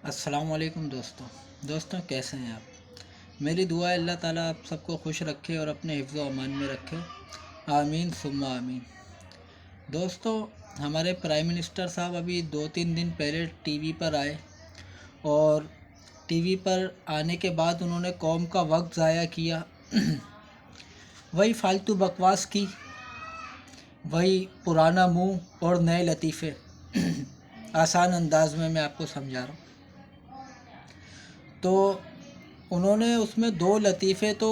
अस्सलाम वालेकुम दोस्तों कैसे हैं आप। मेरी दुआ है अल्लाह ताला आप सबको खुश रखे और अपने हिफ्ज़ व अमान में रखे। आमीन सुम्मा आमीन। दोस्तों, हमारे प्राइम मिनिस्टर साहब अभी 2-3 दिन पहले टीवी पर आए और टीवी पर आने के बाद उन्होंने कौम का वक्त ज़ाया किया। वही फालतू बकवास की, वही पुराना मुंह और नए लतीफ़े। आसान अंदाज में मैं आपको समझा रहा हूँ। तो उन्होंने उसमें दो लतीफ़े तो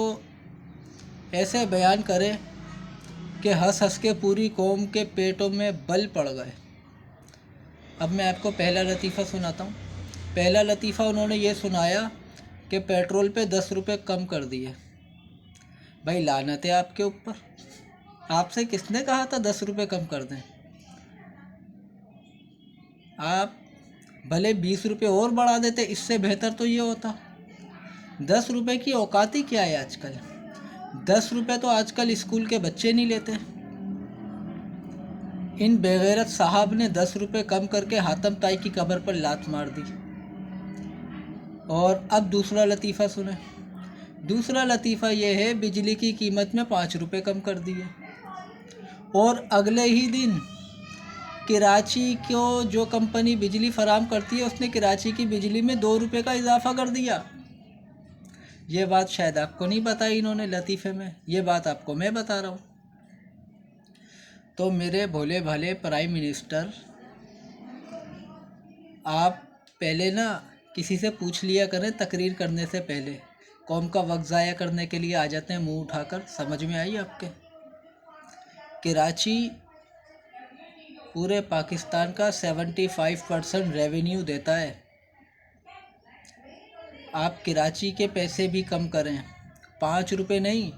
ऐसे बयान करे कि हंस हंस के पूरी कौम के पेटों में बल पड़ गए। अब मैं आपको पहला लतीफ़ा सुनाता हूँ। पहला लतीफ़ा उन्होंने ये सुनाया कि पेट्रोल पे 10 रुपये कम कर दिए। भाई लानत है आपके ऊपर। आपसे किसने कहा था 10 रुपये कम कर दें? आप भले 20 रुपये और बढ़ा देते, इससे बेहतर तो ये होता। 10 रुपये की औकात ही क्या है आजकल। 10 रुपये तो आजकल स्कूल के बच्चे नहीं लेते। इन बेगैरत साहब ने 10 रुपये कम करके हातम ताई की कब्र पर लात मार दी। और अब दूसरा लतीफ़ा सुने। दूसरा लतीफ़ा ये है, बिजली की कीमत में 5 रुपये कम कर दिए। और अगले ही दिन कराची को जो कंपनी बिजली फराम करती है उसने कराची की बिजली में 2 रुपये का इजाफ़ा कर दिया। ये बात शायद आपको नहीं बताई इन्होंने लतीफ़े में, ये बात आपको मैं बता रहा हूँ। तो मेरे भोले भाले प्राइम मिनिस्टर, आप पहले ना किसी से पूछ लिया करें तकरीर करने से पहले। कौम का वक्त ज़ाया करने के लिए आ जाते हैं मुंह उठाकर। समझ में आई आपके? कराची पूरे पाकिस्तान का 75% रेवेन्यू देता है। आप कराची के पैसे भी कम करें, 5 रुपये नहीं,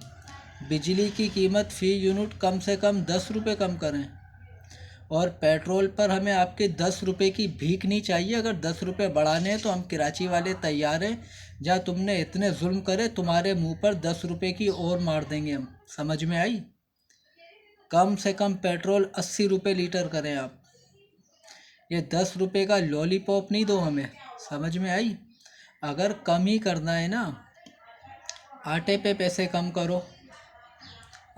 बिजली की कीमत फ़ी यूनिट कम से कम 10 रुपये कम करें। और पेट्रोल पर हमें आपके 10 रुपये की भीख नहीं चाहिए। अगर 10 रुपये बढ़ाने हैं तो हम कराची वाले तैयार हैं। जहाँ तुमने इतने जुल्म करे, तुम्हारे मुंह पर 10 रुपये की और मार देंगे हम। समझ में आई? कम से कम पेट्रोल 80 रुपये लीटर करें आप। ये 10 रुपये का लॉलीपॉप नहीं दो हमें। समझ में आई? अगर कम ही करना है ना, आटे पे पैसे कम करो।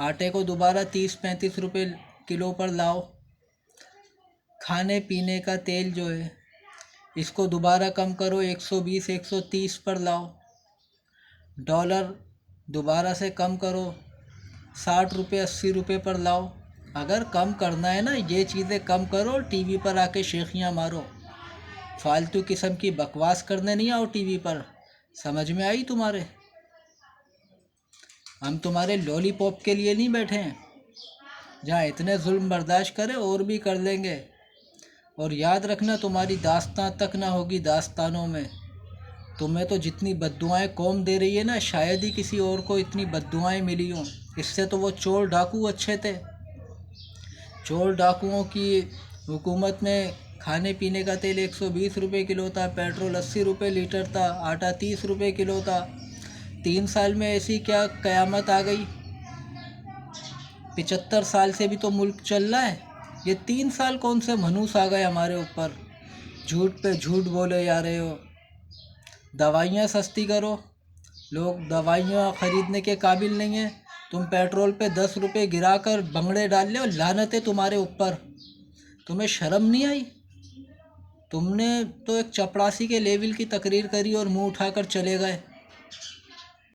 आटे को दोबारा 30-35 रुपये किलो पर लाओ। खाने पीने का तेल जो है इसको दोबारा कम करो, 120-130 पर लाओ। डॉलर दोबारा से कम करो, 60 रुपये 80 रुपये पर लाओ। अगर कम करना है ना, ये चीज़ें कम करो। टीवी पर आके शेखियाँ मारो, फालतू किस्म की बकवास करने नहीं आओ टीवी पर। समझ में आई तुम्हारे? हम तुम्हारे लॉलीपॉप के लिए नहीं बैठे हैं। जहाँ इतने जुल्म बर्दाश्त करें और भी कर लेंगे। और याद रखना, तुम्हारी दास्तां तक ना होगी दास्तानों में। तुम्हें तो जितनी बद्दुआएं कौम दे रही है ना, शायद ही किसी और को इतनी बद्दुआएं मिली हों। इससे तो वो चोर डाकू अच्छे थे। चोर डाकुओं की हुकूमत में खाने पीने का तेल 120 रुपये किलो था, पेट्रोल 80 रुपये लीटर था, आटा 30 रुपये किलो था। 3 साल में ऐसी क्या क़यामत आ गई? 75 साल से भी तो मुल्क चल रहा है। ये 3 साल कौन से मनूस आ गए हमारे ऊपर? झूठ पे झूठ बोले जा रहे हो। दवाइयाँ सस्ती करो, लोग दवाइयाँ ख़रीदने के काबिल नहीं हैं। तुम पेट्रोल पे 10 रुपये गिरा कर भंगड़े डाल रहे हो। लानत है तुम्हारे ऊपर। तुम्हें शर्म नहीं आई? तुमने तो एक चपड़ासी के लेवल की तकरीर करी और मुंह उठाकर चले गए।